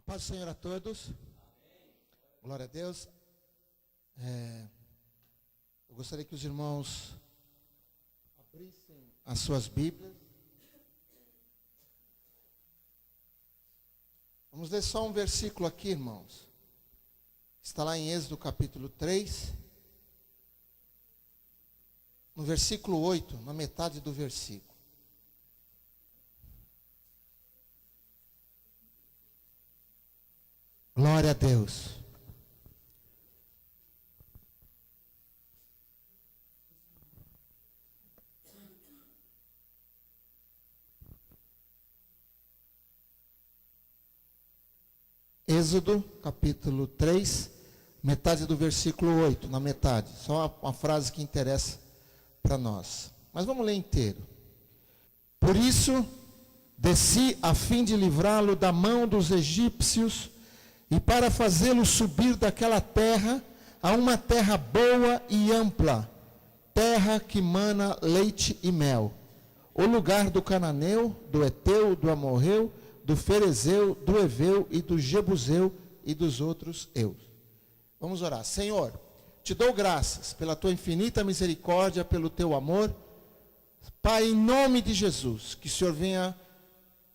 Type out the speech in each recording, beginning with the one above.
Paz do Senhor a todos. Glória a Deus. Eu gostaria que os irmãos abrissem as suas Bíblias. Vamos ler só um versículo aqui, irmãos. Está lá em Êxodo capítulo 3. No versículo 8, na metade do versículo. Glória a Deus. Êxodo, capítulo 3, metade do versículo 8, na metade. Só uma frase que interessa para nós. Mas vamos ler inteiro. Por isso, desci a fim de livrá-lo da mão dos egípcios, e para fazê-lo subir daquela terra a uma terra boa e ampla, terra que mana leite e mel, o lugar do cananeu, do eteu, do amorreu, do ferezeu, do eveu e do jebuseu e dos outros eus. Vamos orar. Senhor, te dou graças pela tua infinita misericórdia, pelo teu amor. Pai, em nome de Jesus, que o Senhor venha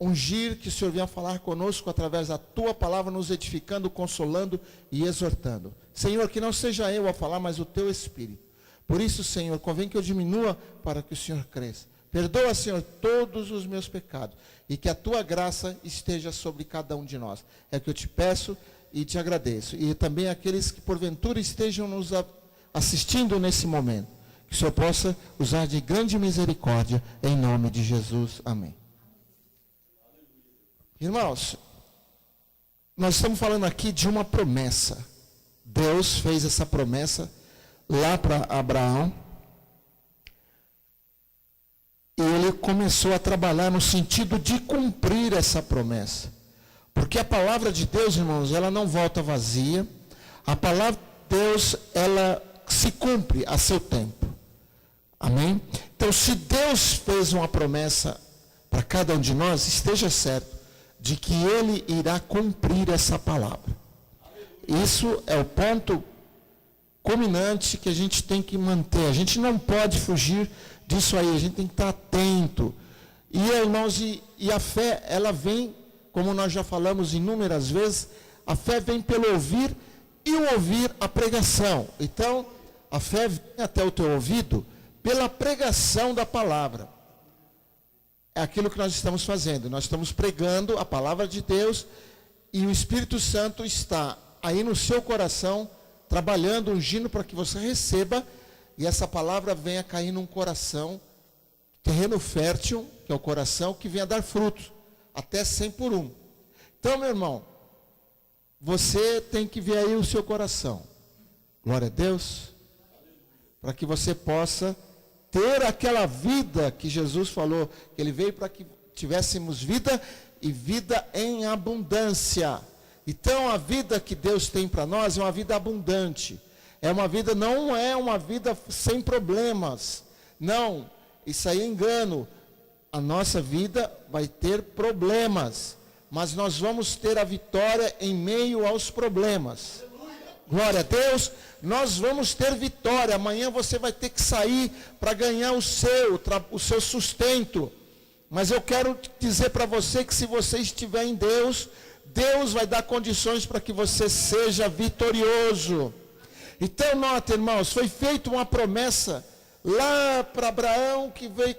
ungir, que o Senhor venha falar conosco através da tua palavra, nos edificando, consolando e exortando. Senhor, que não seja eu a falar, mas o teu Espírito. Por isso, Senhor, convém que eu diminua para que o Senhor cresça. Perdoa, Senhor, todos os meus pecados e que a tua graça esteja sobre cada um de nós. É o que eu te peço e te agradeço. E também aqueles que porventura estejam nos assistindo nesse momento. Que o Senhor possa usar de grande misericórdia em nome de Jesus. Amém. Irmãos, nós estamos falando aqui de uma promessa. Deus fez essa promessa lá para Abraão. E ele começou a trabalhar no sentido de cumprir essa promessa. Porque a palavra de Deus, irmãos, ela não volta vazia. A palavra de Deus, ela se cumpre a seu tempo. Amém? Então, se Deus fez uma promessa para cada um de nós, esteja certo de que Ele irá cumprir essa palavra. Isso é o ponto culminante que a gente tem que manter. A gente não pode fugir disso aí, a gente tem que estar atento. E, irmãos, e a fé, ela vem, como nós já falamos inúmeras vezes, a fé vem pelo ouvir e o ouvir a pregação. Então, a fé vem até o teu ouvido pela pregação da palavra. É aquilo que nós estamos fazendo. Nós estamos pregando a palavra de Deus e o Espírito Santo está aí no seu coração, trabalhando, ungindo para que você receba e essa palavra venha cair num coração, terreno fértil, que é o coração, que venha dar frutos, até 100 por 1. Então, meu irmão, você tem que ver aí o seu coração. Glória a Deus. Para que você possa ter aquela vida que Jesus falou, que Ele veio para que tivéssemos vida e vida em abundância. Então, a vida que Deus tem para nós é uma vida abundante. É uma vida, não é uma vida sem problemas. Não, isso aí é engano. A nossa vida vai ter problemas, mas nós vamos ter a vitória em meio aos problemas. Glória a Deus, nós vamos ter vitória. Amanhã você vai ter que sair para ganhar o seu sustento. Mas eu quero dizer para você que se você estiver em Deus, Deus vai dar condições para que você seja vitorioso. Então, nota, irmãos, foi feita uma promessa lá para Abraão, que veio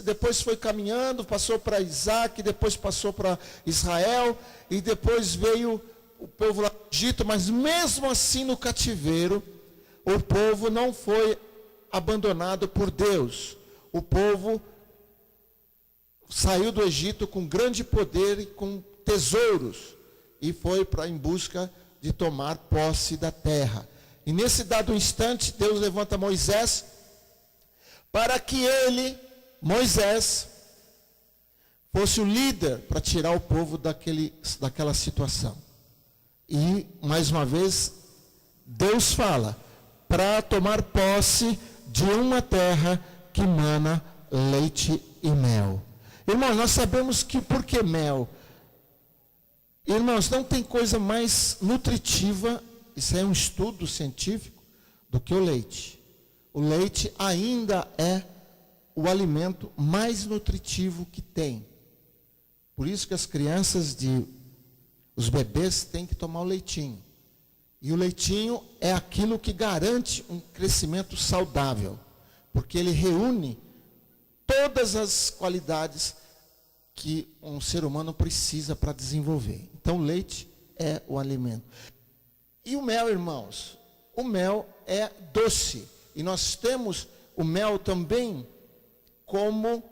depois foi caminhando, passou para Isaac, depois passou para Israel, e depois veio o povo lá do Egito, mas mesmo assim no cativeiro, o povo não foi abandonado por Deus. O povo saiu do Egito com grande poder e com tesouros, e foi em busca de tomar posse da terra. E nesse dado instante, Deus levanta Moisés, para que ele, Moisés, fosse o líder para tirar o povo daquela situação. E, mais uma vez, Deus fala, para tomar posse de uma terra que mana leite e mel. Irmãos, nós sabemos que por que mel? Irmãos, não tem coisa mais nutritiva, isso é um estudo científico, do que o leite. O leite ainda é o alimento mais nutritivo que tem. Por isso que as crianças, os bebês têm que tomar o leitinho. E o leitinho é aquilo que garante um crescimento saudável, porque ele reúne todas as qualidades que um ser humano precisa para desenvolver. Então, o leite é o alimento. E o mel, irmãos? O mel é doce. E nós temos o mel também como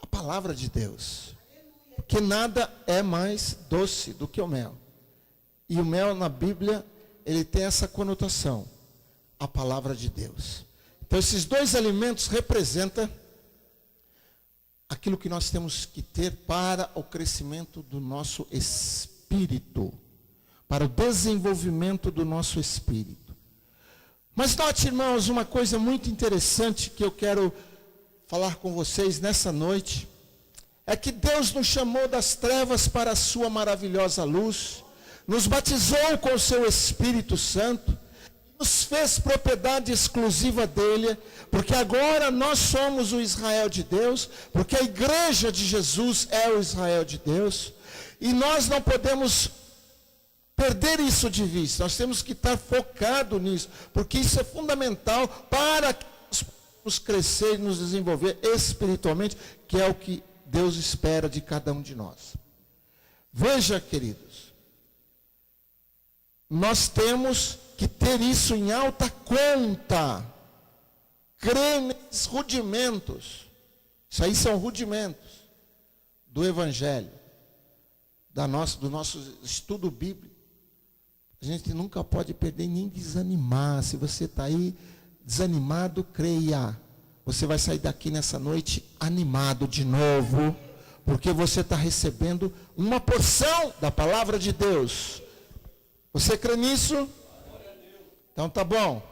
a palavra de Deus. Porque nada é mais doce do que o mel. E o mel na Bíblia, ele tem essa conotação. A palavra de Deus. Então, esses dois alimentos representam aquilo que nós temos que ter para o crescimento do nosso espírito, para o desenvolvimento do nosso espírito. Mas note, irmãos, uma coisa muito interessante que eu quero falar com vocês nessa noite, é que Deus nos chamou das trevas para a sua maravilhosa luz, nos batizou com o seu Espírito Santo, nos fez propriedade exclusiva dele, porque agora nós somos o Israel de Deus, porque a igreja de Jesus é o Israel de Deus, e nós não podemos perder isso de vista, nós temos que estar focados nisso, porque isso é fundamental para que nós possamos crescer e nos desenvolver espiritualmente, que é o que Deus espera de cada um de nós. Veja, queridos, nós temos que ter isso em alta conta, crer nesses rudimentos, isso aí são rudimentos do Evangelho, do nosso estudo bíblico. A gente nunca pode perder nem desanimar. Se você está aí desanimado, creia, você vai sair daqui nessa noite animado de novo, porque você está recebendo uma porção da palavra de Deus. Você crê nisso? Então tá bom.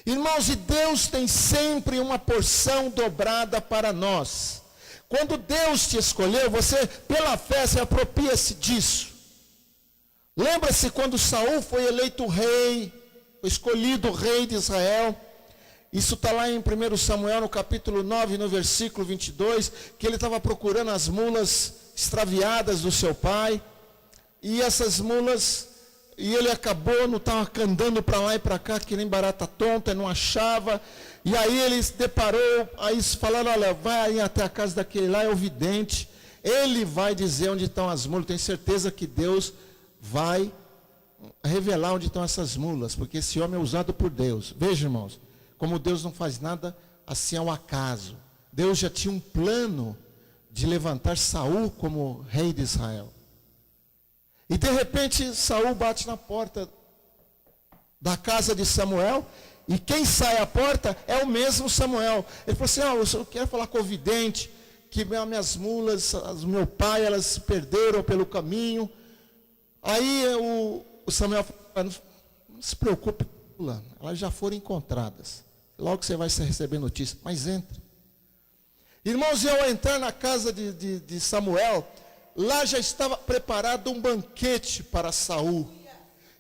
Irmãos, e Deus tem sempre uma porção dobrada para nós. Quando Deus te escolheu, você, pela fé, se apropria-se disso. Lembra-se quando Saul foi eleito rei, foi escolhido rei de Israel. Isso está lá em 1 Samuel, no capítulo 9, no versículo 22, que ele estava procurando as mulas extraviadas do seu pai. E essas mulas, e ele acabou, não estava andando para lá e para cá, que nem barata tonta, não achava. E aí ele se deparou, aí falaram, olha, vai aí até a casa daquele lá, é o vidente. Ele vai dizer onde estão as mulas. Tenho certeza que Deus vai revelar onde estão essas mulas, porque esse homem é usado por Deus. Veja, irmãos, como Deus não faz nada assim ao acaso. Deus já tinha um plano de levantar Saul como rei de Israel. E de repente Saul bate na porta da casa de Samuel, e quem sai à porta é o mesmo Samuel. Ele falou assim, eu quero falar com o vidente, que minhas mulas, meu pai, elas se perderam pelo caminho. Aí o Samuel falou, não se preocupe, elas já foram encontradas. Logo você vai receber notícia, mas entre. Irmãos, ao entrar na casa de Samuel, lá já estava preparado um banquete para Saul.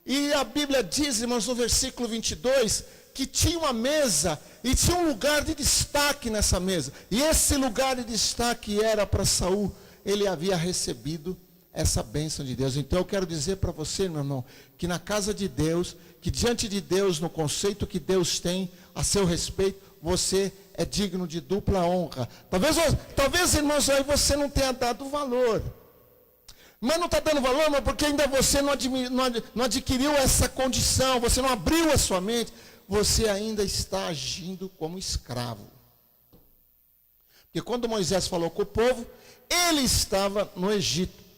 E a Bíblia diz, irmãos, no versículo 22, que tinha uma mesa e tinha um lugar de destaque nessa mesa. E esse lugar de destaque era para Saul. Ele havia recebido essa bênção de Deus. Então eu quero dizer para você, meu irmão, que na casa de Deus, que diante de Deus, no conceito que Deus tem a seu respeito, você é digno de dupla honra. Talvez, irmãos, aí você não tenha dado valor. Mas não está dando valor, mas porque ainda você não adquiriu essa condição, você não abriu a sua mente, você ainda está agindo como escravo. Porque quando Moisés falou com o povo, ele estava no Egito.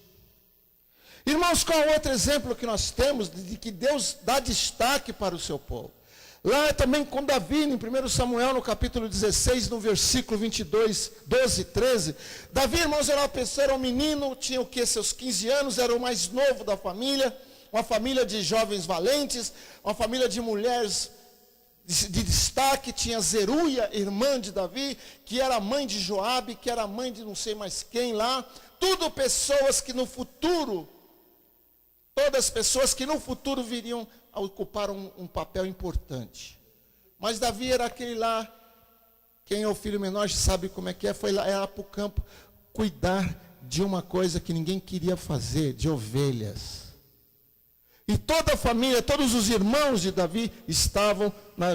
Irmãos, qual é outro exemplo que nós temos de que Deus dá destaque para o seu povo? Lá também com Davi, em 1 Samuel, no capítulo 16, no versículo 22, 12, 13. Davi, irmãos, era uma pessoa, era um menino, tinha o que, seus 15 anos, era o mais novo da família, uma família de jovens valentes, uma família de mulheres de destaque, tinha Zeruia, irmã de Davi, que era mãe de Joabe, que era mãe de não sei mais quem lá. Tudo pessoas que no futuro, todas pessoas que no futuro viriam a ocupar um papel importante. Mas Davi era aquele lá, quem é o filho menor sabe como é que é, foi lá para o campo cuidar de uma coisa que ninguém queria fazer, de ovelhas. E toda a família, todos os irmãos de Davi estavam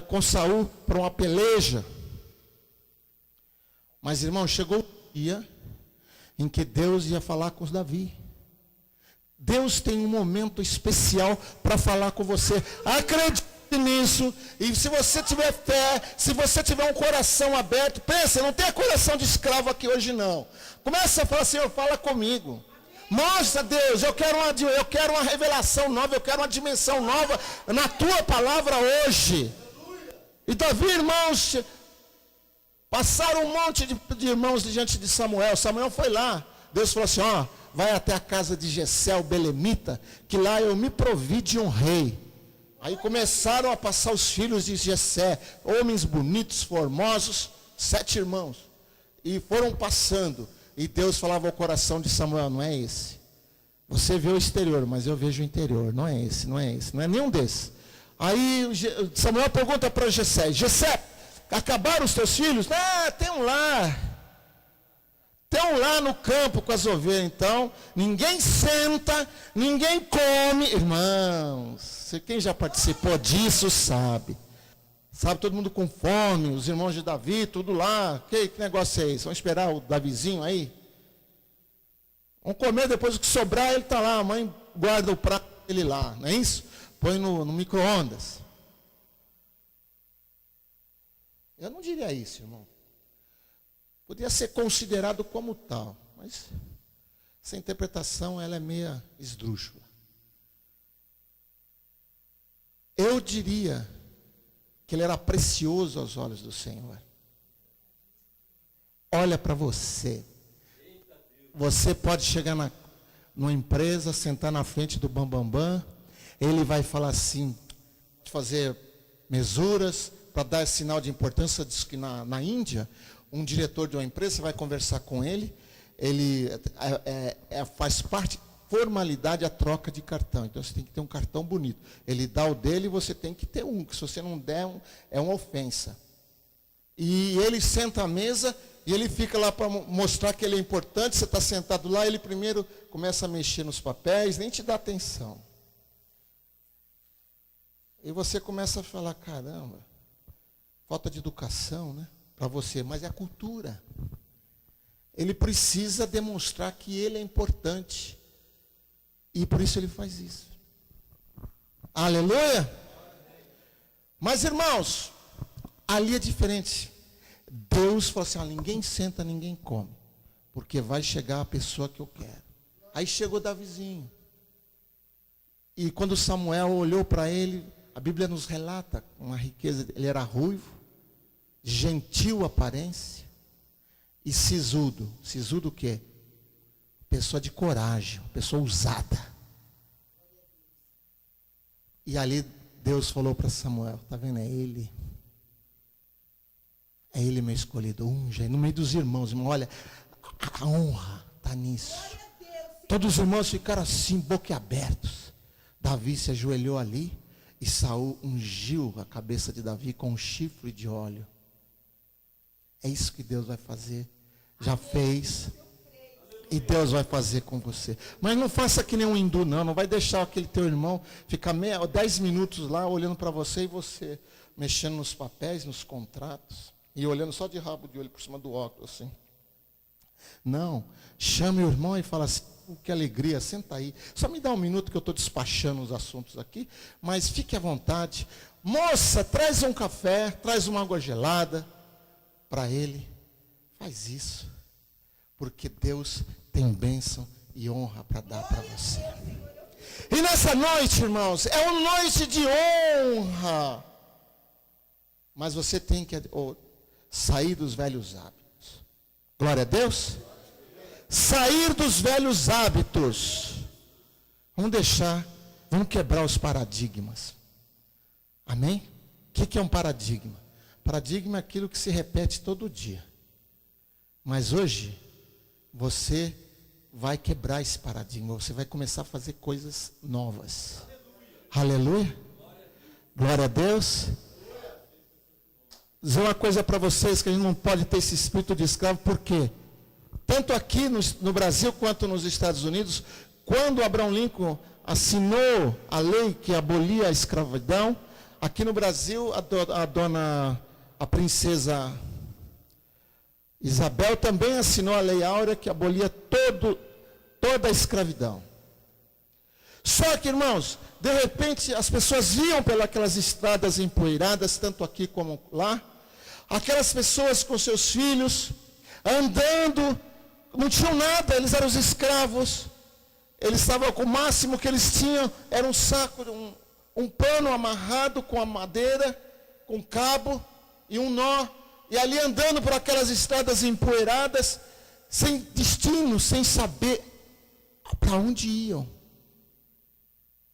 com Saul para uma peleja. Mas, irmão, chegou o dia em que Deus ia falar com Davi. Deus tem um momento especial para falar com você. Acredite nisso. E se você tiver fé, se você tiver um coração aberto, pensa, não tem coração de escravo aqui hoje não. Começa a falar, Senhor, fala comigo. Mostra, Deus, eu quero uma revelação nova, eu quero uma dimensão nova na tua palavra hoje. E Davi, irmãos, passaram um monte de irmãos diante de Samuel. Samuel foi lá. Deus falou assim, vai até a casa de Jessé, o belemita, que lá eu me provi de um rei. Aí começaram a passar os filhos de Jessé, homens bonitos, formosos, 7 irmãos. E foram passando. E Deus falava ao coração de Samuel, não é esse. Você vê o exterior, mas eu vejo o interior. Não é esse, não é esse, não é nenhum desses. Aí Samuel pergunta para Jessé, Jessé, acabaram os teus filhos? Tem um lá. Tem um lá no campo com as ovelhas. Então, ninguém senta, ninguém come. Irmãos, quem já participou disso sabe. Sabe, todo mundo com fome, os irmãos de Davi, tudo lá. Que negócio é esse? Vamos esperar o Davizinho aí? Vamos comer, depois o que sobrar, ele está lá. A mãe guarda o prato dele lá, não é isso? Põe no micro-ondas. Eu não diria isso, irmão. Podia ser considerado como tal, mas essa interpretação ela é meia esdrúxula. Eu diria que ele era precioso aos olhos do Senhor. Olha para você. Você pode chegar numa empresa, sentar na frente do bambambam, ele vai falar assim, fazer mesuras para dar sinal de importância. Diz que na Índia, um diretor de uma empresa, você vai conversar com ele faz parte, formalidade, a troca de cartão. Então você tem que ter um cartão bonito. Ele dá o dele e você tem que ter um, que se você não der, é uma ofensa. E ele senta à mesa e ele fica lá para mostrar que ele é importante. Você está sentado lá, ele primeiro começa a mexer nos papéis, nem te dá atenção. E você começa a falar, caramba, falta de educação, né? Para você, mas é a cultura. Ele precisa demonstrar que ele é importante. E por isso ele faz isso. Aleluia! Mas irmãos, ali é diferente. Deus falou assim, ninguém senta, ninguém come. Porque vai chegar a pessoa que eu quero. Aí chegou Davizinho. E quando Samuel olhou para ele, a Bíblia nos relata uma riqueza. Ele era ruivo, gentil aparência e sisudo. Sisudo o quê? Pessoa de coragem, pessoa ousada. E ali Deus falou para Samuel, tá vendo? É ele meu escolhido, unja. No meio dos irmãos, irmão, olha, a honra está nisso. Todos os irmãos ficaram assim, boquiabertos. Davi se ajoelhou ali e Saul ungiu a cabeça de Davi com um chifre de óleo. É isso que Deus vai fazer. Já fez. E Deus vai fazer com você. Mas não faça que nem um hindu, não. Não vai deixar aquele teu irmão ficar 10 minutos lá olhando para você e você mexendo nos papéis, nos contratos. E olhando só de rabo de olho por cima do óculos, assim. Não. Chame o irmão e fala assim, que alegria, senta aí. Só me dá um minuto que eu estou despachando os assuntos aqui. Mas fique à vontade. Moça, traz um café, traz uma água gelada para ele. Faz isso. Porque Deus tem bênção e honra para dar para você. E nessa noite, irmãos, é uma noite de honra. Mas você tem que sair dos velhos hábitos. Glória a Deus. Sair dos velhos hábitos. Vamos quebrar os paradigmas. Amém? que é um paradigma? Paradigma é aquilo que se repete todo dia. Mas hoje, você vai quebrar esse paradigma. Você vai começar a fazer coisas novas. Aleluia. Glória a Deus. Vou dizer uma coisa para vocês, que a gente não pode ter esse espírito de escravo. Por quê? Tanto aqui no Brasil quanto nos Estados Unidos, quando Abraham Lincoln assinou a lei que abolia a escravidão, aqui no Brasil a princesa Isabel também assinou a Lei Áurea que abolia toda a escravidão. Só que, irmãos, de repente as pessoas viam pelas estradas empoeiradas, tanto aqui como lá, aquelas pessoas com seus filhos, andando, não tinham nada, eles eram os escravos, eles estavam com o máximo que eles tinham, era um saco, um pano amarrado com a madeira, com cabo e um nó, e ali andando por aquelas estradas empoeiradas, sem destino, sem saber para onde iam.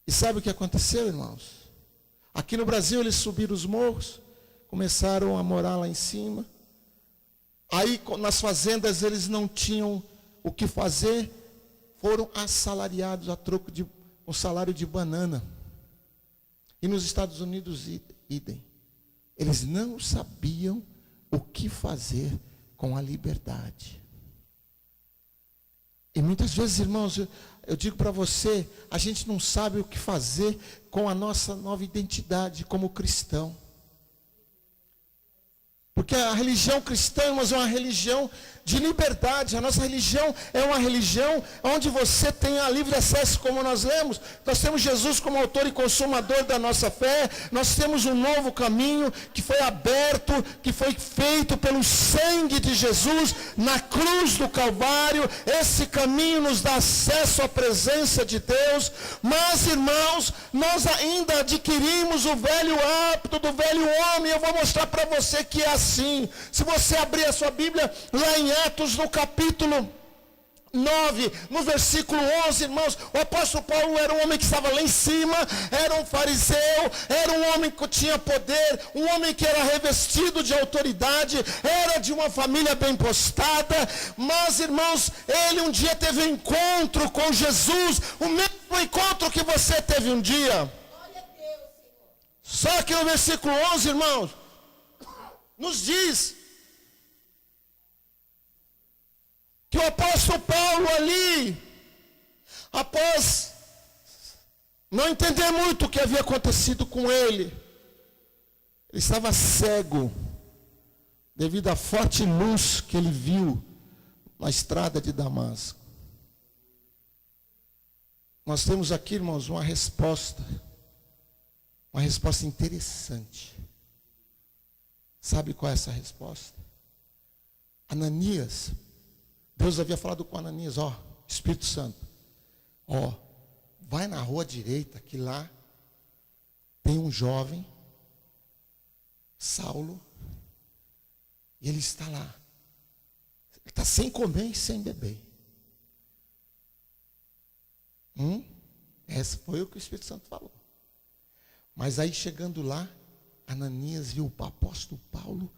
E sabe o que aconteceu, irmãos? Aqui no Brasil eles subiram os morros, começaram a morar lá em cima. Aí nas fazendas eles não tinham o que fazer, foram assalariados a troco de um salário de banana. E nos Estados Unidos, idem. Eles não sabiam o que fazer com a liberdade. E muitas vezes, irmãos, eu digo para você, a gente não sabe o que fazer com a nossa nova identidade como cristão. Porque a religião cristã, irmãos, é uma religião de liberdade. A nossa religião é uma religião onde você tem a livre acesso, como nós lemos. Nós temos Jesus como autor e consumador da nossa fé. Nós temos um novo caminho que foi aberto, que foi feito pelo sangue de Jesus na cruz do Calvário. Esse caminho nos dá acesso à presença de Deus. Mas, irmãos, nós ainda adquirimos o velho hábito do velho homem. Eu vou mostrar para você que é assim. Se você abrir a sua Bíblia lá em Atos, no capítulo 9, no versículo 11, irmãos, o apóstolo Paulo era um homem que estava lá em cima, era um fariseu, era um homem que tinha poder, um homem que era revestido de autoridade, era de uma família bem postada, mas, irmãos, ele um dia teve um encontro com Jesus, o mesmo encontro que você teve um dia. Só que no versículo 11, irmãos, nos diz que o apóstolo Paulo ali, após não entender muito o que havia acontecido com ele estava cego, devido à forte luz que ele viu na estrada de Damasco. Nós temos aqui, irmãos, uma resposta interessante. Sabe qual é essa resposta? Ananias, Deus havia falado com Ananias, Espírito Santo, vai na rua direita, que lá tem um jovem, Saulo, e ele está lá. Ele está sem comer e sem beber. Esse foi o que o Espírito Santo falou. Mas aí chegando lá, Ananias viu o apóstolo Paulo. O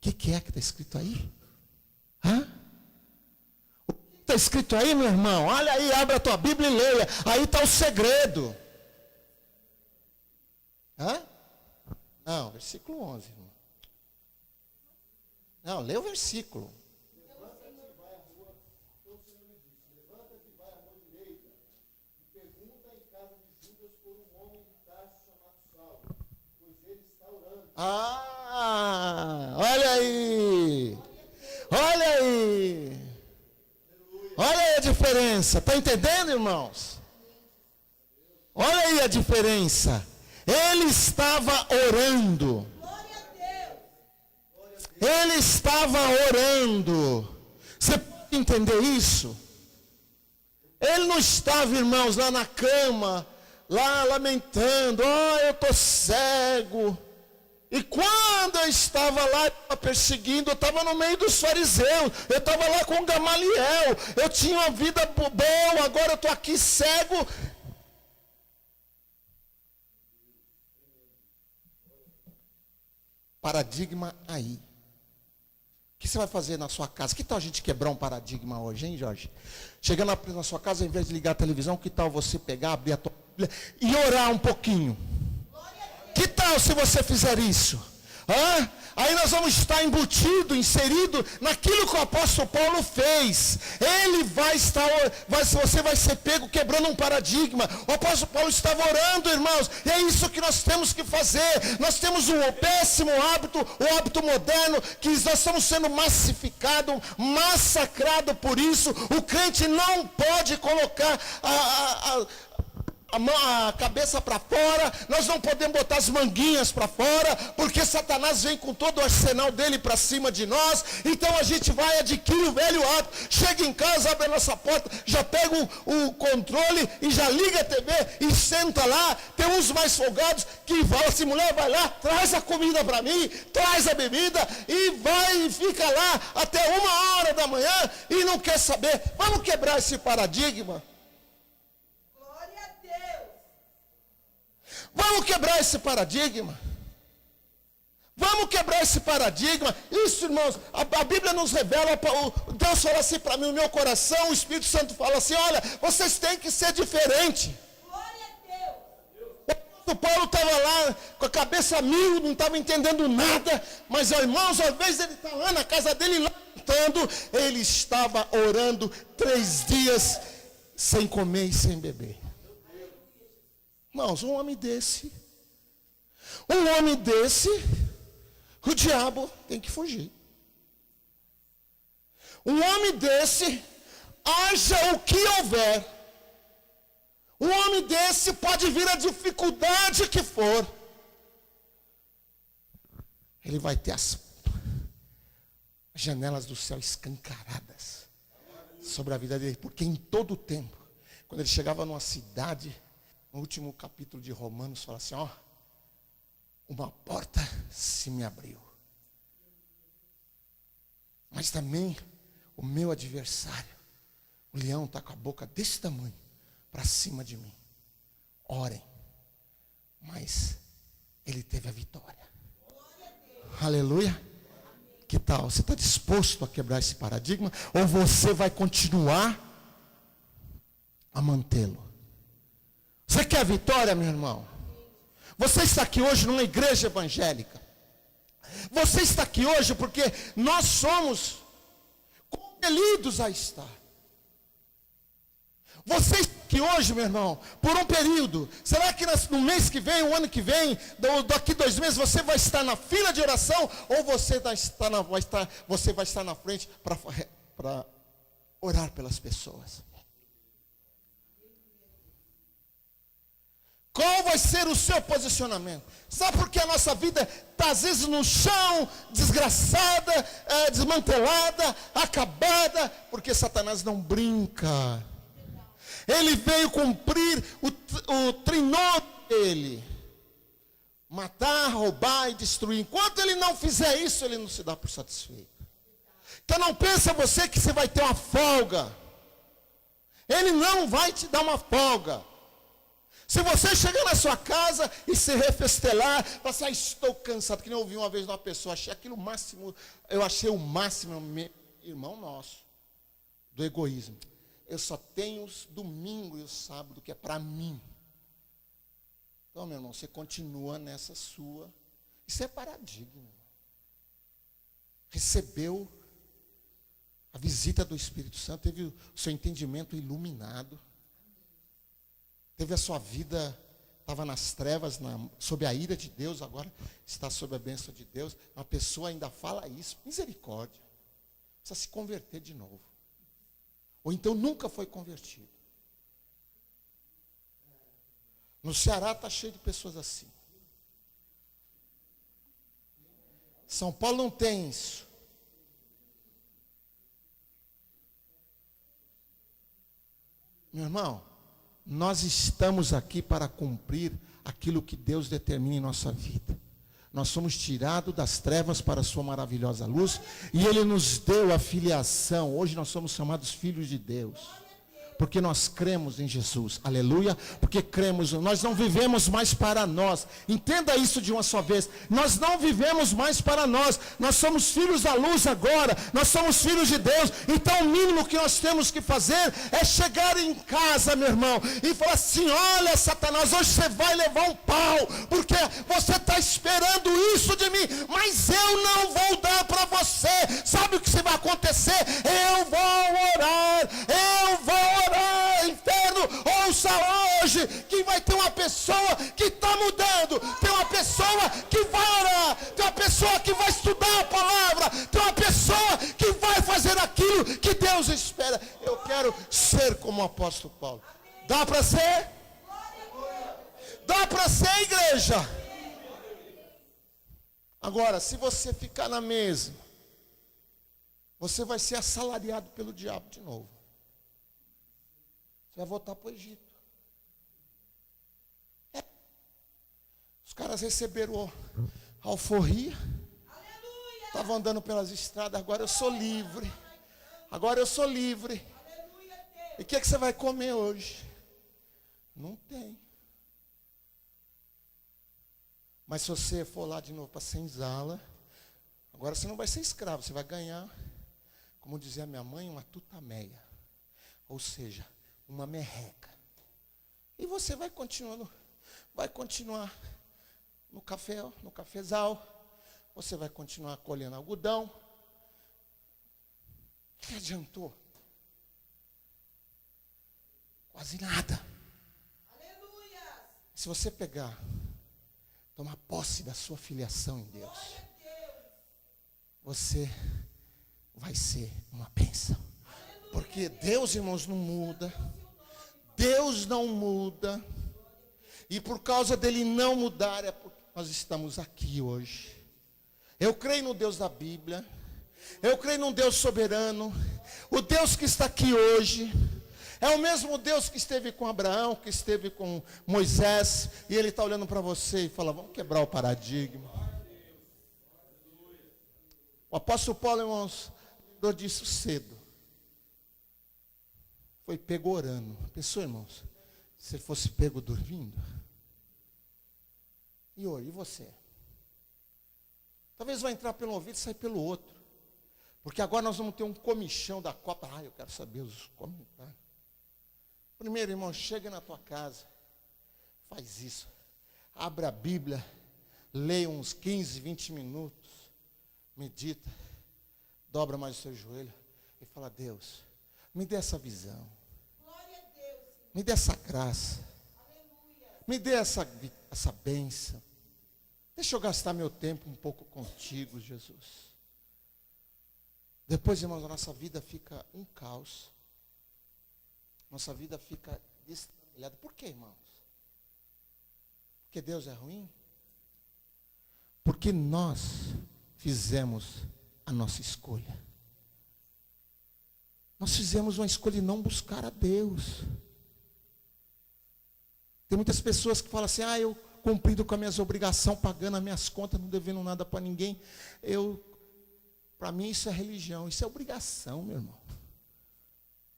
que é que está escrito aí? O que está escrito aí, meu irmão? Olha aí, abre a tua Bíblia e leia. Aí está o segredo. Não, versículo 11, irmão. Não, lê o versículo. Olha aí. Olha aí. Olha aí a diferença. Está entendendo, irmãos? Olha aí a diferença. Ele estava orando. Ele estava orando. Você pode entender isso? Ele não estava, irmãos, lá na cama, lá lamentando, eu estou cego. E quando eu estava lá perseguindo, eu estava no meio dos fariseus, eu estava lá com Gamaliel, eu tinha uma vida boa, agora eu estou aqui cego. paradigma aí. O que você vai fazer na sua casa? Que tal a gente quebrar um paradigma hoje, hein, Jorge? Chegando na sua casa, ao invés de ligar a televisão, que tal você pegar, abrir a tua Bíblia e orar um pouquinho? Que tal se você fizer isso? Aí nós vamos estar embutido, inserido naquilo que o apóstolo Paulo fez. Ele você vai ser pego quebrando um paradigma. O apóstolo Paulo estava orando, irmãos, e é isso que nós temos que fazer. Nós temos um péssimo hábito, o hábito moderno, que nós estamos sendo massificados, massacrados por isso. O crente não pode colocar a cabeça para fora, nós não podemos botar as manguinhas para fora, porque Satanás vem com todo o arsenal dele para cima de nós. Então a gente vai adquirir o velho hábito, chega em casa, abre a nossa porta, já pega o controle e já liga a TV e senta lá. Tem uns mais folgados que falam assim: mulher, vai lá, traz a comida para mim, traz a bebida, e vai e fica lá até 1h da manhã e não quer saber. Vamos quebrar esse paradigma. Vamos quebrar esse paradigma. Vamos quebrar esse paradigma. Isso, irmãos, a Bíblia nos revela. Deus fala assim para mim, no meu coração, o Espírito Santo fala assim: olha, vocês têm que ser diferente. Glória a Deus. O apóstolo Paulo estava lá com a cabeça a mil, não estava entendendo nada. Mas, irmãos, ao invés de ele estar lá na casa dele lamentando, ele estava orando 3 dias sem comer e sem beber. Irmãos, um homem desse, o diabo tem que fugir. Um homem desse, haja o que houver, um homem desse pode vir a dificuldade que for, ele vai ter as janelas do céu escancaradas sobre a vida dele, porque em todo o tempo, quando ele chegava numa cidade, no último capítulo de Romanos, fala assim: uma porta se me abriu. Mas também o meu adversário, o leão está com a boca desse tamanho para cima de mim. Orem. Mas ele teve a vitória. Aleluia. Que tal? Você está disposto a quebrar esse paradigma? Ou você vai continuar a mantê-lo? Você quer a vitória, meu irmão? Você está aqui hoje numa igreja evangélica. Você está aqui hoje porque nós somos compelidos a estar. Você está aqui hoje, meu irmão, por um período. Será que no mês que vem, o ano que vem, daqui 2 meses, você vai estar na fila de oração? Ou você vai estar na frente para orar pelas pessoas? Qual vai ser o seu posicionamento? Sabe por que a nossa vida está às vezes no chão, desgraçada, desmantelada, acabada? Porque Satanás não brinca. Ele veio cumprir o trinô dele: matar, roubar e destruir. Enquanto ele não fizer isso, ele não se dá por satisfeito. Então não pensa você que você vai ter uma folga. Ele não vai te dar uma folga. Se você chegar na sua casa e se refestelar, falar assim: estou cansado, que nem eu ouvi uma vez de uma pessoa, achei aquilo máximo, eu achei o máximo, irmão nosso, do egoísmo. Eu só tenho os domingos e o sábado que é para mim. Então, meu irmão, você continua nessa sua, isso é paradigma. Recebeu a visita do Espírito Santo, teve o seu entendimento iluminado. Teve a sua vida, estava nas trevas, sob a ira de Deus, agora está sob a bênção de Deus. Uma pessoa ainda fala isso, misericórdia. Precisa se converter de novo. Ou então nunca foi convertido. No Ceará está cheio de pessoas assim. São Paulo não tem isso. Meu irmão, nós estamos aqui para cumprir aquilo que Deus determina em nossa vida. Nós somos tirados das trevas para a sua maravilhosa luz. E Ele nos deu a filiação. Hoje nós somos chamados filhos de Deus. Porque nós cremos em Jesus, aleluia, porque cremos, nós não vivemos mais para nós, entenda isso de uma só vez, nós não vivemos mais para nós somos filhos da luz agora, nós somos filhos de Deus, então o mínimo que nós temos que fazer é chegar em casa, meu irmão, e falar assim: olha, Satanás, hoje você vai levar um pau, porque você está esperando isso de mim, mas eu não vou dar para você. Sabe o que vai acontecer? Eu vou orar, inferno, ouça hoje, que vai ter uma pessoa que está mudando, tem uma pessoa que vai orar, tem uma pessoa que vai estudar a palavra, tem uma pessoa que vai fazer aquilo que Deus espera. Eu quero ser como o apóstolo Paulo. Dá para ser? Dá para ser, igreja? Agora, se você ficar na mesa, você vai ser assalariado pelo diabo de novo. Você vai voltar para o Egito. Os caras receberam a alforria. Estavam andando pelas estradas. Agora eu sou livre. Agora eu sou livre. E o que você vai comer hoje? Não tem. Mas se você for lá de novo para senzala, agora você não vai ser escravo. Você vai ganhar, como dizia minha mãe, uma tutameia. Ou seja, uma merreca. E você vai continuar no café, no cafezal. Você vai continuar colhendo algodão. O que adiantou? Quase nada. Aleluia. Se você pegar, tomar posse da sua filiação em Deus, você vai ser uma bênção. Porque Deus, irmãos, não muda. Deus não muda. E por causa dele não mudar, é porque nós estamos aqui hoje. Eu creio no Deus da Bíblia. Eu creio num Deus soberano. O Deus que está aqui hoje é o mesmo Deus que esteve com Abraão, que esteve com Moisés. E ele está olhando para você e fala: vamos quebrar o paradigma. O apóstolo Paulo, irmãos, disse cedo. Foi pego orando. Pensou, irmãos, se ele fosse pego dormindo? E hoje, e você? Talvez vai entrar pelo ouvido e sair pelo outro. Porque agora nós vamos ter um comichão da Copa. Eu quero saber os comentários. Primeiro, irmão, chega na tua casa. Faz isso. Abra a Bíblia. Leia uns 15, 20 minutos. Medita. Dobra mais o seu joelho. E fala: Deus, me dê essa visão. Me dê essa graça. Me dê essa bênção. Deixa eu gastar meu tempo um pouco contigo, Jesus. Depois, irmãos, a nossa vida fica um caos. Nossa vida fica destrambelhada. Por quê, irmãos? Porque Deus é ruim? Porque nós fizemos a nossa escolha. Nós fizemos uma escolha de não buscar a Deus. Tem muitas pessoas que falam assim: eu cumprindo com as minhas obrigações, pagando as minhas contas, não devendo nada para ninguém. Para mim isso é religião, isso é obrigação, meu irmão.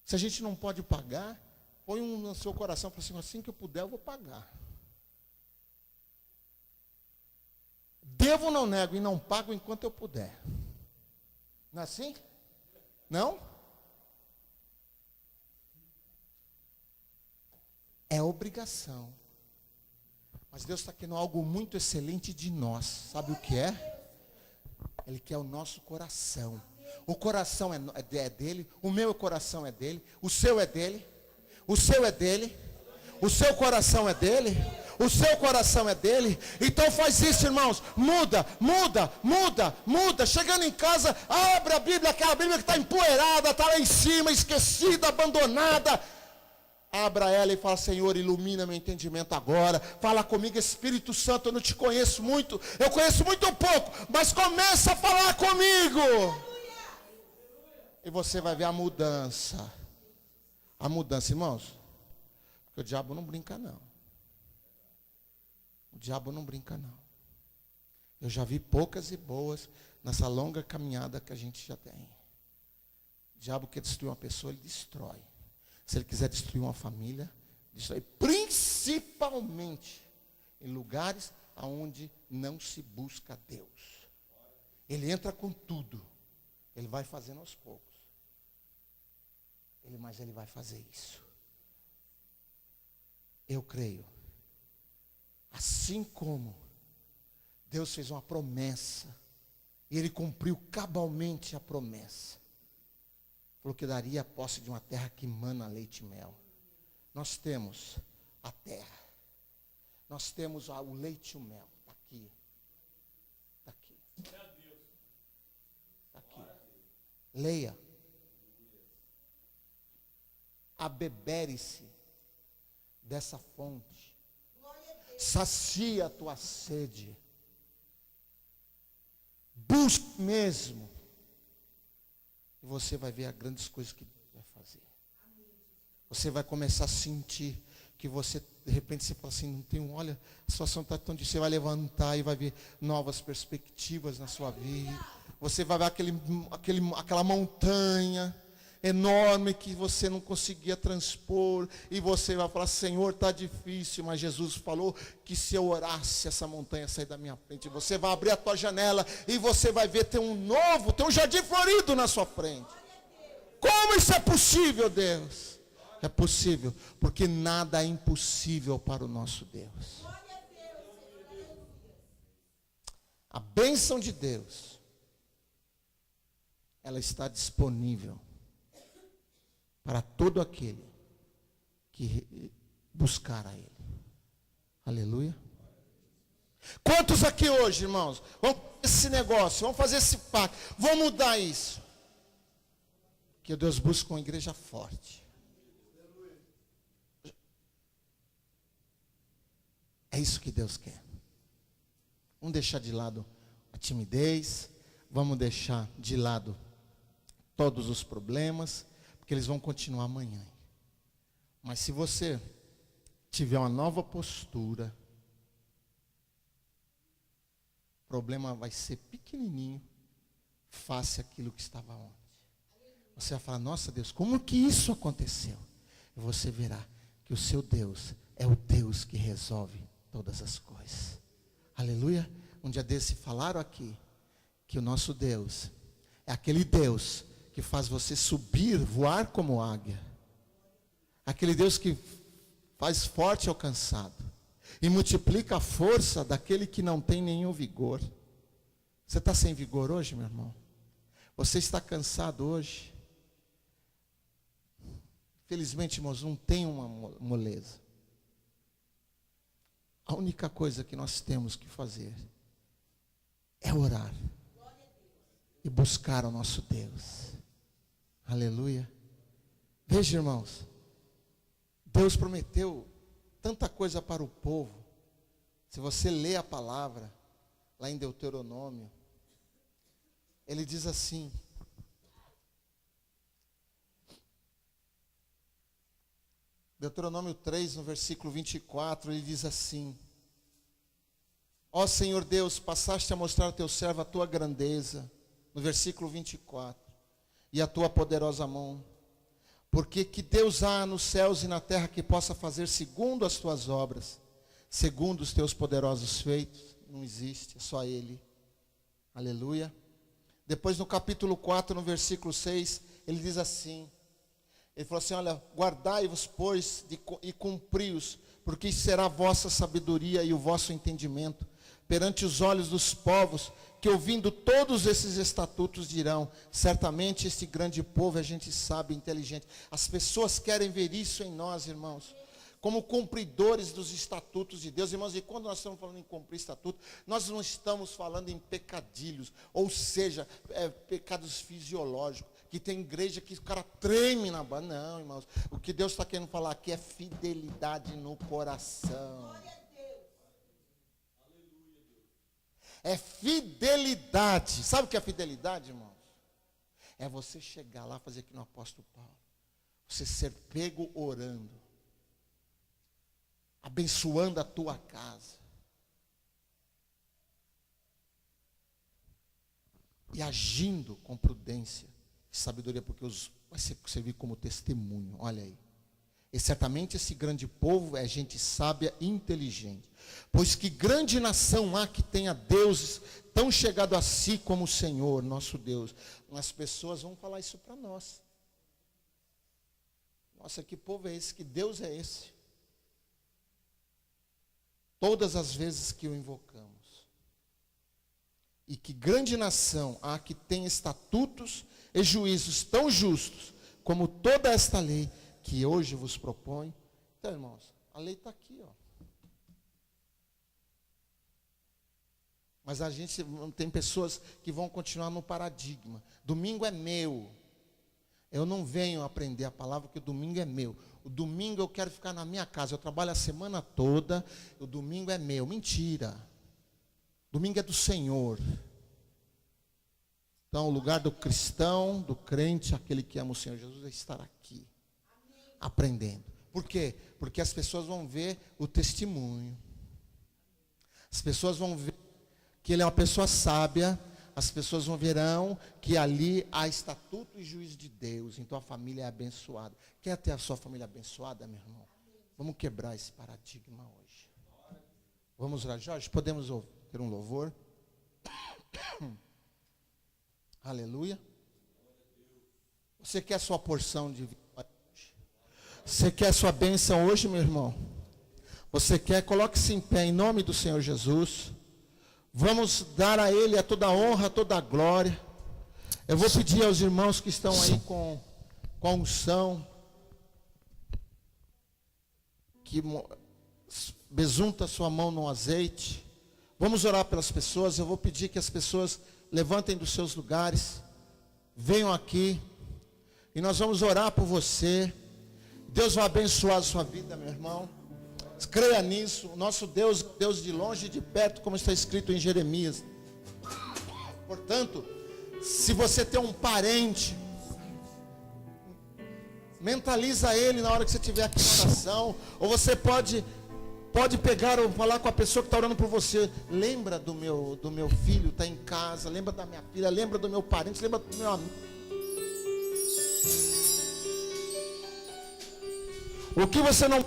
Se a gente não pode pagar, põe no seu coração, fala assim que eu puder eu vou pagar. Devo, não nego, e não pago enquanto eu puder. Não é assim? Não? É obrigação. Mas Deus está querendo algo muito excelente de nós. Sabe o que é? Ele quer o nosso coração. O coração é dele. O meu coração é dele. O seu é dele. O seu é dele. O seu coração é dele. O seu coração é dele. Então faz isso, irmãos. Muda. Chegando em casa, abre a Bíblia. Aquela Bíblia que está empoeirada, está lá em cima, esquecida, abandonada. Abra ela e fala: Senhor, ilumina meu entendimento agora. Fala comigo, Espírito Santo. Eu não te conheço muito, eu conheço muito pouco, mas começa a falar comigo. E você vai ver a mudança. A mudança, irmãos. Porque o diabo não brinca, não. O diabo não brinca, não. Eu já vi poucas e boas nessa longa caminhada que a gente já tem. O diabo quer destruir uma pessoa, ele destrói. Se ele quiser destruir uma família, destrói. Principalmente em lugares onde não se busca Deus. Ele entra com tudo. Ele vai fazendo aos poucos. Mas ele vai fazer isso. Eu creio. Assim como Deus fez uma promessa, e ele cumpriu cabalmente a promessa. Falou que daria a posse de uma terra que emana leite e mel. Nós temos a terra. Nós temos o leite e o mel. Está aqui. Está aqui. Está aqui. Leia. Abebere-se dessa fonte. Sacia a tua sede. Busque mesmo. E você vai ver as grandes coisas que Deus vai fazer. Você vai começar a sentir que você, de repente, você fala assim, não tem, olha, a situação está tão difícil. Você vai levantar e vai ver novas perspectivas na sua vida. Você vai ver aquela montanha enorme que você não conseguia transpor, e você vai falar, Senhor, está difícil, mas Jesus falou que se eu orasse, essa montanha sair da minha frente. Você vai abrir a tua janela e você vai ver, tem um jardim florido na sua frente. Como isso é possível, Deus? É possível, porque nada é impossível para o nosso Deus. A bênção de Deus, ela está disponível para todo aquele que buscar a Ele. Aleluia. Quantos aqui hoje, irmãos, vamos fazer esse negócio, vamos fazer esse pacto, vamos mudar isso? Que Deus busca uma igreja forte. É isso que Deus quer. Vamos deixar de lado a timidez, vamos deixar de lado todos os problemas, porque eles vão continuar amanhã. Mas se você tiver uma nova postura, o problema vai ser pequenininho, face aquilo que estava ontem. Você vai falar, nossa Deus, como que isso aconteceu? E você verá que o seu Deus é o Deus que resolve todas as coisas. Aleluia. Um dia desse falaram aqui, que o nosso Deus é aquele Deus que faz você subir, voar como águia. Aquele Deus que faz forte ao cansado. E multiplica a força daquele que não tem nenhum vigor. Você está sem vigor hoje, meu irmão? Você está cansado hoje? Felizmente, irmãos, não tem uma moleza. A única coisa que nós temos que fazer é orar. E buscar o nosso Deus. Aleluia. Veja, irmãos, Deus prometeu tanta coisa para o povo. Se você lê a palavra, lá em Deuteronômio, ele diz assim, Deuteronômio 3, no versículo 24, ele diz assim, ó Senhor Deus, passaste a mostrar ao teu servo a tua grandeza, no versículo 24, e a tua poderosa mão, porque que Deus há nos céus e na terra que possa fazer segundo as tuas obras, segundo os teus poderosos feitos? Não existe, é só Ele. Aleluia. Depois no capítulo 4, no versículo 6, ele diz assim, ele falou assim, olha, guardai-vos, pois, e cumpri-os, porque será a vossa sabedoria e o vosso entendimento, perante os olhos dos povos, que ouvindo todos esses estatutos dirão, certamente este grande povo é gente sábia e inteligente. As pessoas querem ver isso em nós, irmãos, como cumpridores dos estatutos de Deus. Irmãos, e quando nós estamos falando em cumprir estatuto, nós não estamos falando em pecadilhos, ou seja, pecados fisiológicos, que tem igreja que o cara treme na banda. Não, irmãos, o que Deus está querendo falar aqui é fidelidade no coração. É fidelidade. Sabe o que é fidelidade, irmãos? É você chegar lá, fazer aqui no apóstolo Paulo. Você ser pego orando. Abençoando a tua casa. E agindo com prudência e sabedoria, porque vai servir como testemunho. Olha aí. E certamente esse grande povo é gente sábia e inteligente. Pois que grande nação há que tenha deuses tão chegado a si como o Senhor, nosso Deus. As pessoas vão falar isso para nós. Nossa, que povo é esse? Que Deus é esse? Todas as vezes que o invocamos. E que grande nação há que tem estatutos e juízos tão justos como toda esta lei que hoje vos propõe. Então, irmãos, a lei está aqui, ó. Mas a gente tem pessoas que vão continuar no paradigma. Domingo é meu. Eu não venho aprender a palavra porque o domingo é meu. O domingo eu quero ficar na minha casa. Eu trabalho a semana toda. O domingo é meu. Mentira. Domingo é do Senhor. Então o lugar do cristão, do crente, aquele que ama o Senhor Jesus, é estar aqui. Aprendendo. Por quê? Porque as pessoas vão ver o testemunho. As pessoas vão ver que ele é uma pessoa sábia. As pessoas verão que ali há estatuto e juízo de Deus. Então a família é abençoada. Quer ter a sua família abençoada, meu irmão? Vamos quebrar esse paradigma hoje. Vamos lá, Jorge, podemos ter um louvor? Aleluia. Você quer a sua porção de vida hoje? Você quer a sua bênção hoje, meu irmão? Você quer? Coloque-se em pé em nome do Senhor Jesus. Vamos dar a Ele a toda a honra, toda a glória. Eu vou pedir aos irmãos que estão aí com a unção, que besunta sua mão no azeite. Vamos orar pelas pessoas. Eu vou pedir que as pessoas levantem dos seus lugares, venham aqui, e nós vamos orar por você. Deus vai abençoar a sua vida, meu irmão. Creia nisso. Nosso Deus, Deus de longe e de perto, como está escrito em Jeremias. Portanto, se você tem um parente, mentaliza ele na hora que você estiver aqui na oração. Ou você pode pegar ou falar com a pessoa que está orando por você. Lembra do meu filho, está em casa. Lembra da minha filha, lembra do meu parente, lembra do meu amigo. O que você não